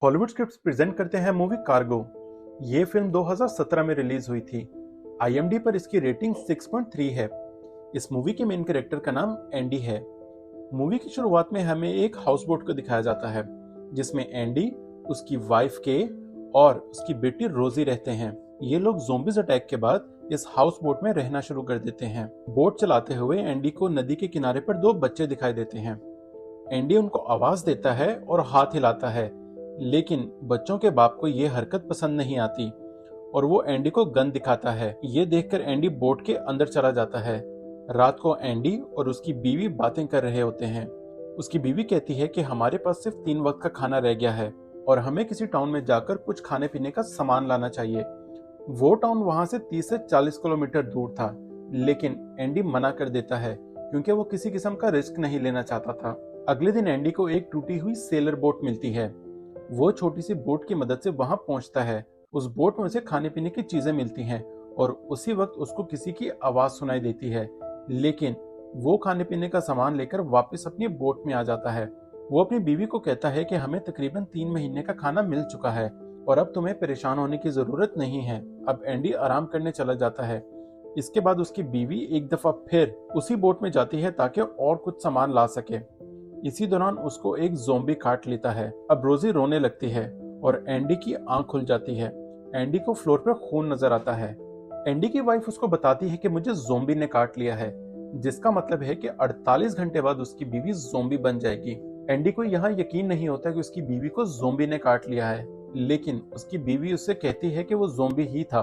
Hollywood scripts present करते हैं movie cargo. ये फिल्म 2017 में रिलीज हुई थी। IMDb पर इसकी रेटिंग 6.3 है। इस मूवी के मेन कैरेक्टर का नाम एंडी है। मूवी की शुरुआत में हमें एक हाउस बोट को दिखाया जाता है जिसमें एंडी, उसकी वाइफ के और उसकी बेटी रोजी रहते हैं। ये लोग ज़ोंबीज अटैक के बाद इस हाउस बोट में रहना शुरू कर देते हैं। बोट चलाते हुए एंडी को नदी के किनारे पर दो बच्चे दिखाई देते हैं। एंडी उनको आवाज देता है और हाथ हिलाता है, लेकिन बच्चों के बाप को ये हरकत पसंद नहीं आती और वो एंडी को गन दिखाता है। ये देखकर एंडी बोट के अंदर चला जाता है। रात को एंडी और उसकी बीवी बातें कर रहे होते हैं। उसकी बीवी कहती है कि हमारे पास सिर्फ 3 वक्त का खाना रह गया है और हमें किसी टाउन में जाकर कुछ खाने पीने का सामान लाना चाहिए। वो टाउन वहां से 30 से 40 किलोमीटर दूर था, लेकिन एंडी मना कर देता है क्योंकि वो किसी किस्म का रिस्क नहीं लेना चाहता था। अगले दिन एंडी को एक टूटी हुई सेलर बोट मिलती है। वो छोटी सी बोट की मदद से वहां पहुंचता है। उस बोट में उसे खाने पीने की चीजें मिलती हैं और उसी वक्त उसको किसी की आवाज सुनाई देती है, लेकिन वो खाने पीने का सामान लेकर वापस अपनी बोट में आ जाता है। वो अपनी बीवी को कहता है कि हमें तकरीबन 3 महीने का खाना मिल चुका है और अब तुम्हें परेशान होने की जरूरत नहीं है। अब एंडी आराम करने चला जाता है। इसके बाद उसकी बीवी एक दफा फिर उसी बोट में जाती है ताकि और कुछ सामान ला सके। इसी दौरान उसको एक ज़ोंबी काट लेता है। अब रोजी रोने लगती है और एंडी की आंख खुल जाती है। एंडी को फ्लोर पर खून नजर आता है। एंडी की वाइफ उसको बताती है कि मुझे ज़ोंबी ने काट लिया है, जिसका मतलब है कि 48 घंटे बाद उसकी बीवी ज़ोंबी बन जाएगी। एंडी को यहाँ यकीन नहीं होता कि उसकी बीवी को ज़ोंबी ने काट लिया है, लेकिन उसकी बीवी उससे कहती है कि वो ज़ोंबी ही था।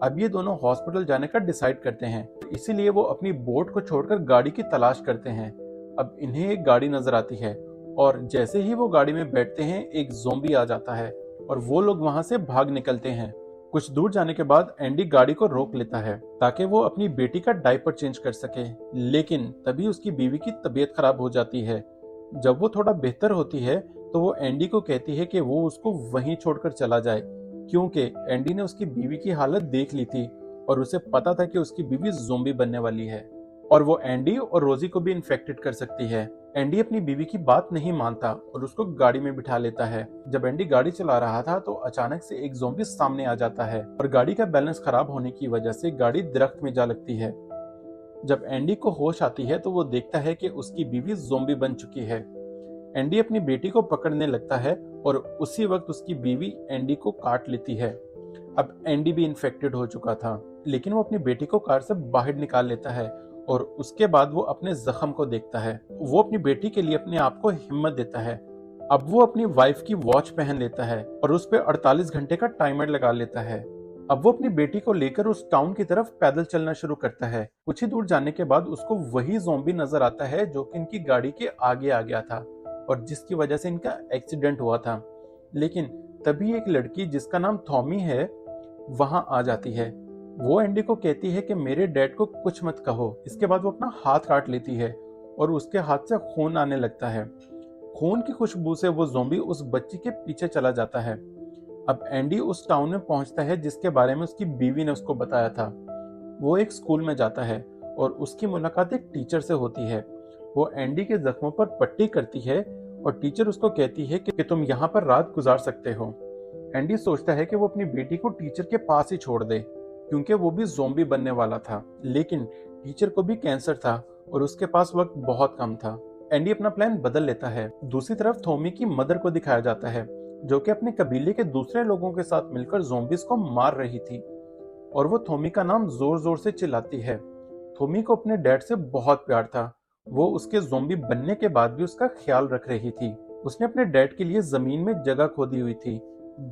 अब ये दोनों हॉस्पिटल जाने का डिसाइड करते हैं, इसीलिए वो अपनी बोट को छोड़कर गाड़ी की तलाश करते हैं। अब इन्हें एक गाड़ी नजर आती है और जैसे ही वो गाड़ी में बैठते हैं एक ज़ोंबी आ जाता है और वो लोग वहां से भाग निकलते हैं। कुछ दूर जाने के बाद एंडी गाड़ी को रोक लेता है ताकि वो अपनी बेटी का डायपर चेंज कर सके, लेकिन तभी उसकी बीवी की तबीयत खराब हो जाती है। जब वो थोड़ा बेहतर होती है तो वो एंडी को कहती है कि वो उसको वहीं छोड़कर चला जाए, क्योंकि एंडी ने उसकी बीवी की हालत देख ली थी और उसे पता था कि उसकी बीवी ज़ोंबी बनने वाली है और वो एंडी और रोजी को भी इन्फेक्टेड कर सकती है। एंडी अपनी बीवी की बात नहीं मानता और उसको गाड़ी में बिठा लेता है। जब एंडी गाड़ी चला रहा था तो अचानक से एक ज़ोंबी सामने आ जाता है और गाड़ी का बैलेंस खराब होने की वजह से गाड़ी दरख्त में जा लगती है। जब एंडी को होश आती है तो वो देखता है कि उसकी बीवी ज़ोंबी बन चुकी है। एंडी अपनी बेटी को पकड़ने लगता है और उसी वक्त उसकी बीवी एंडी को काट लेती है। अब एंडी भी इन्फेक्टेड हो चुका था, लेकिन वो अपनी बेटी को कार से बाहर निकाल लेता है और उसके बाद वो अपने जख्म को देखता है। वो अपनी बेटी के लिए अपने आप को हिम्मत देता है। अब वो अपनी वाइफ की वॉच पहन लेता है और उस पर 48 घंटे का टाइमर लगा लेता है। अब वो अपनी बेटी को लेकर उस टाउन की तरफ पैदल चलना शुरू करता है। कुछ ही दूर जाने के बाद उसको वही ज़ोंबी नजर आता है जो कि इनकी गाड़ी के आगे आ गया था और जिसकी वजह से इनका एक्सीडेंट हुआ था। लेकिन तभी एक लड़की जिसका नाम थॉमी है वहां आ जाती है। वो एंडी को कहती है कि मेरे डैड को कुछ मत कहो। इसके बाद वो अपना हाथ काट लेती है और उसके हाथ से खून आने लगता है। खून की खुशबू से वो ज़ोंबी उस बच्ची के पीछे चला जाता है। अब एंडी उस टाउन में पहुंचता है जिसके बारे में उसकी बीवी ने उसको बताया था। वो एक स्कूल में जाता है और उसकी मुलाकात एक टीचर से होती है। वो एंडी के जख्मों पर पट्टी करती है और टीचर उसको कहती है कि तुम यहाँ पर रात गुजार सकते हो। एंडी सोचता है कि वो अपनी बेटी को टीचर के पास ही छोड़ दे, क्योंकि वो भी ज़ोंबी बनने वाला था, लेकिन टीचर को भी कैंसर था और उसके पास वक्त बहुत कम था। एंडी अपना प्लान बदल लेता है। दूसरी तरफ थॉमी की मदर को दिखाया जाता है जो कि अपने कबीले के दूसरे लोगों के साथ मिलकर ज़ोंबीज को मार रही थी और वो थॉमी का नाम जोर जोर से चिल्लाती है। थॉमी को अपने डैड से बहुत प्यार था। वो उसके ज़ोंबी बनने के बाद भी उसका ख्याल रख रही थी। उसने अपने डैड के लिए जमीन में जगह खोदी हुई थी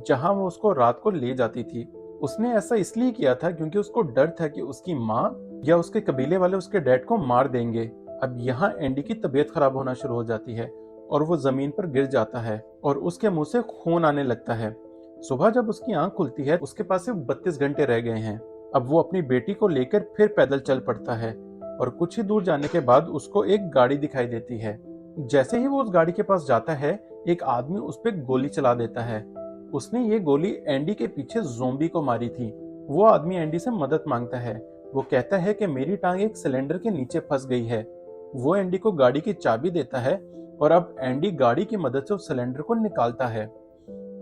जहां वो उसको रात को ले जाती थी। उसने ऐसा इसलिए किया था क्योंकि उसको डर था कि उसकी माँ या उसके कबीले वाले उसके डैड को मार देंगे। अब यहाँ एंडी की तबीयत खराब होना शुरू हो जाती है और वो जमीन पर गिर जाता है और उसके मुंह से खून आने लगता है। सुबह जब उसकी आंख खुलती है उसके पास सिर्फ 32 घंटे रह गए हैं। अब वो अपनी बेटी को लेकर फिर पैदल चल पड़ता है और कुछ ही दूर जाने के बाद उसको एक गाड़ी दिखाई देती है। जैसे ही वो उस गाड़ी के पास जाता है एक आदमी उस पर गोली चला देता है। उसने ये गोली एंडी के पीछे ज़ोंबी को मारी थी। वो आदमी एंडी से मदद मांगता है। वो कहता है कि मेरी टांग एक सिलेंडर के नीचे फंस गई है। वो एंडी को गाड़ी की चाबी देता है और अब एंडी गाड़ी की मदद से उस सिलेंडर को निकालता है।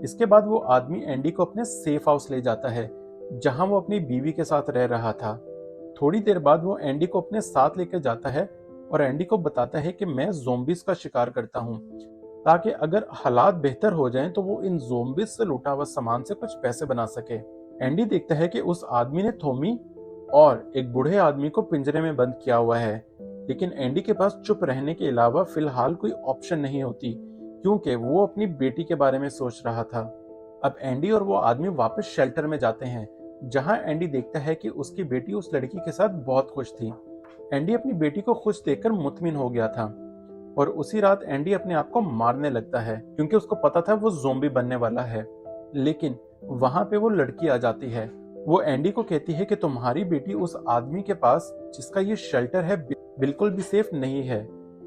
इसके बाद वो आदमी एंडी को अपने सेफ हाउस ले जाता है जहां वो अपनी बीवी के साथ रह रहा था। थोड़ी देर बाद वो एंडी को अपने साथ लेकर जाता है और एंडी को बताता है कि मैं ज़ोंबीज का शिकार करता हूँ, ताकि अगर हालात बेहतर हो जाएं तो वो इन ज़ोंबीज से लूटा हुआ सामान से कुछ पैसे बना सके। एंडी देखता है कि उस आदमी ने थॉमी और एक बूढ़े आदमी को पिंजरे में बंद किया हुआ है, लेकिन एंडी के पास चुप रहने के अलावा फिलहाल कोई ऑप्शन नहीं होती, क्योंकि वो अपनी बेटी के बारे में सोच रहा था। अब एंडी और वो आदमी वापस शेल्टर में जाते हैं, जहां एंडी देखता है कि उसकी बेटी उस लड़की के साथ बहुत खुश थी। एंडी अपनी बेटी को खुश देखकर मुतमिन हो गया था और उसी रात एंडी अपने आप को मारने लगता है, क्योंकि उसको पता था वो ज़ोंबी बनने वाला है। लेकिन वहां पे वो लड़की आ जाती है। वो एंडी को कहती है कि तुम्हारी बेटी उस आदमी के पास जिसका ये शेल्टर है बिल्कुल भी सेफ नहीं है।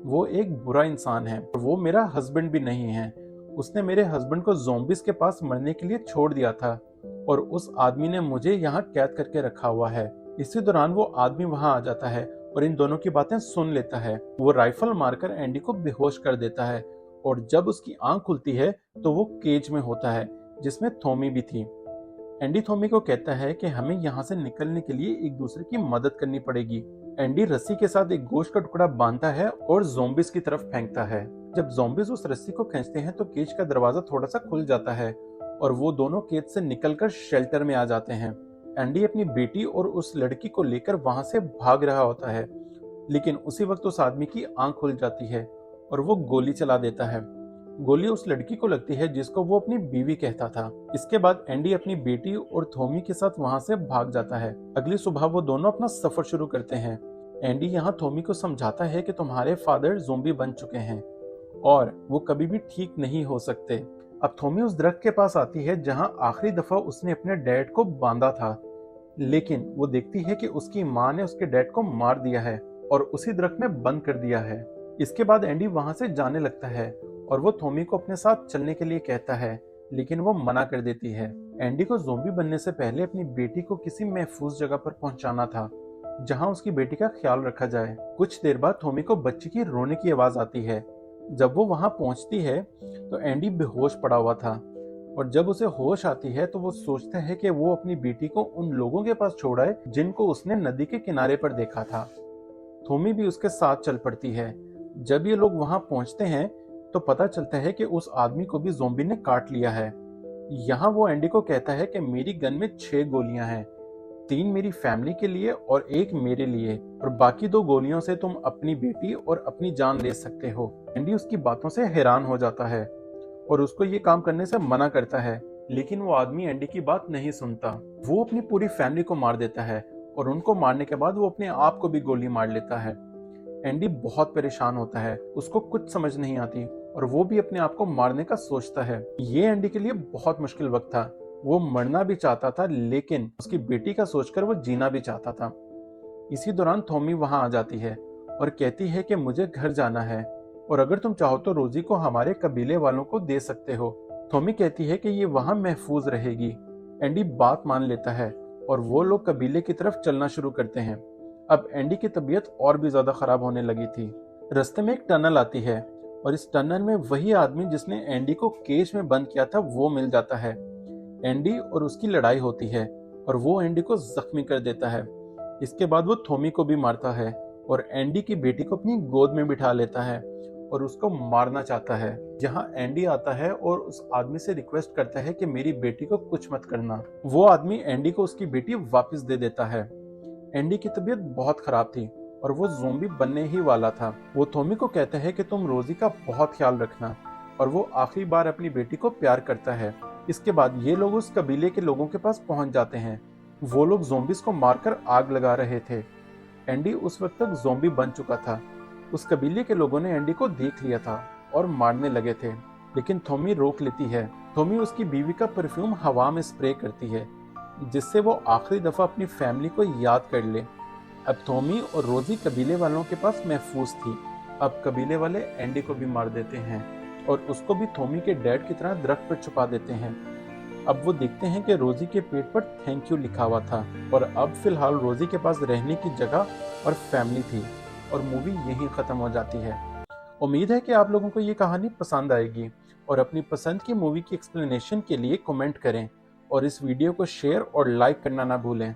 वो एक बुरा इंसान है, वो मेरा हस्बैंड भी नहीं है। उसने मेरे हस्बैंड को ज़ोंबीज के पास मरने के लिए छोड़ दिया था और उस आदमी ने मुझे यहाँ कैद करके रखा हुआ है। इसी दौरान वो आदमी वहां आ जाता है और इन दोनों की बातें सुन लेता है। वो राइफल मारकर एंडी को बेहोश कर देता है और जब उसकी आंख खुलती है तो वो केज में होता है जिसमें थॉमी भी थी। एंडी थॉमी को कहता है कि हमें यहाँ से निकलने के लिए एक दूसरे की मदद करनी पड़ेगी। एंडी रस्सी के साथ एक गोश्त का टुकड़ा बांधता है और ज़ोंबीज की तरफ फेंकता है। जब ज़ोंबीज उस रस्सी को खींचते हैं तो केज का दरवाजा थोड़ा सा खुल जाता है और वो दोनों केज से निकलकर शेल्टर में आ जाते हैं। एंडी अपनी बेटी और उस लड़की को लेकर वहां से भाग रहा होता है, लेकिन उसी वक्त उस आदमी की आंख खुल जाती है और वो गोली चला देता है। गोली उस लड़की को लगती है जिसको वो अपनी बीवी कहता था। इसके बाद एंडी अपनी बेटी और थॉमी के साथ वहां से भाग जाता है। अगली सुबह वो दोनों अपना सफर शुरू करते हैं। एंडी यहाँ थॉमी को समझाता है कि तुम्हारे फादर ज़ोंबी बन चुके हैं और वो कभी भी ठीक नहीं हो सकते। अब थॉमी उस दरख्त के पास आती है जहां आखिरी दफा उसने अपने डैड को बांधा था, लेकिन वो देखती है कि उसकी माँ ने उसके डैड को मार दिया है और उसी दरख्त में बंद कर दिया है। इसके बाद एंडी वहां से जाने लगता है और वो थॉमी को अपने साथ चलने के लिए कहता है, लेकिन वो मना कर देती है। एंडी को ज़ोंबी बनने से पहले अपनी बेटी को किसी महफूज जगह पर पहुंचाना था जहां उसकी बेटी का ख्याल रखा जाए। कुछ देर बाद थॉमी को बच्ची की रोने की आवाज आती है। जब वो वहां पहुंचती है तो एंडी बेहोश पड़ा हुआ था और जब उसे होश आती है तो वो सोचता है कि वो अपनी बेटी को उन लोगों के पास छोड़ाए जिनको उसने नदी के किनारे पर देखा था। थॉमी भी उसके साथ चल पड़ती है। जब ये लोग वहां पहुंचते हैं तो पता चलता है कि उस आदमी को भी ज़ोंबी ने काट लिया है। यहाँ वो एंडी को कहता है कि मेरी गन में 6 गोलियां हैं, 3 मेरी फैमिली के लिए और 1 मेरे लिए, और बाकी 2 गोलियों से तुम अपनी बेटी और अपनी जान ले सकते हो। एंडी उसकी बातों से हैरान हो जाता है और उसको ये काम करने से मना करता है, लेकिन वो आदमी एंडी की बात नहीं सुनता। वो अपनी पूरी फैमिली को मार देता है और उनको मारने के बाद वो अपने आप को भी गोली मार लेता है। एंडी बहुत परेशान होता है, उसको कुछ समझ नहीं आती और वो भी अपने आप को मारने का सोचता है। ये एंडी के लिए बहुत मुश्किल वक्त था। वो मरना भी चाहता था, लेकिन उसकी बेटी का सोचकर वो जीना भी चाहता था। इसी दौरान थॉमी वहां आ जाती है और कहती है कि मुझे घर जाना है और अगर तुम चाहो तो रोजी को हमारे कबीले वालों को दे सकते हो। थॉमी कहती है कि ये वहां महफूज रहेगी। एंडी बात मान लेता है और वो लोग कबीले की तरफ चलना शुरू करते हैं। अब एंडी की तबीयत और भी ज्यादा खराब होने लगी थी। रास्ते में एक टनल आती है और इस टनल में वही आदमी जिसने एंडी को केज में बंद किया था वो मिल जाता है। एंडी और उसकी लड़ाई होती है और वो एंडी को जख्मी कर देता है। इसके बाद वो थॉमी को भी मारता है और एंडी की बेटी को अपनी गोद में बिठा लेता है और उसको मारना चाहता है। यहाँ एंडी आता है और उस आदमी से रिक्वेस्ट करता है कि मेरी बेटी को कुछ मत करना। वो आदमी एंडी को उसकी बेटी वापस दे देता है। एंडी की तबीयत बहुत खराब थी और वो ज़ोंबी बनने ही वाला था। वो थॉमी को कहता है कि तुम रोजी का बहुत ख्याल रखना, और वो आखिरी बार अपनी बेटी को प्यार करता है। इसके बाद ये लोग उस कबीले के लोगों के पास पहुंच जाते हैं। वो लोग ज़ोंबीज को मारकर आग लगा रहे थे। एंडी उस वक्त तक ज़ोंबी बन चुका था। उस कबीले के लोगों ने एंडी को देख लिया था और मारने लगे थे, लेकिन थॉमी रोक लेती है। थॉमी उसकी बीवी का परफ्यूम हवा में स्प्रे करती है, जिससे वो आखिरी दफा अपनी फैमिली को याद कर ले। अब थॉमी और रोजी कबीले वालों के पास महफूज थी। अब कबीले वाले एंडी को भी मार देते हैं और उसको भी थॉमी के डैड की तरह दरख्त पर छुपा देते हैं। अब वो देखते हैं कि रोजी के पेट पर थैंक यू लिखा हुआ था और अब फिलहाल रोजी के पास रहने की जगह और फैमिली थी और मूवी यहीं खत्म हो जाती है। उम्मीद है कि आप लोगों को ये कहानी पसंद आएगी और अपनी पसंद की मूवी की एक्सप्लेनेशन के लिए कमेंट करें और इस वीडियो को शेयर और लाइक करना ना भूलें।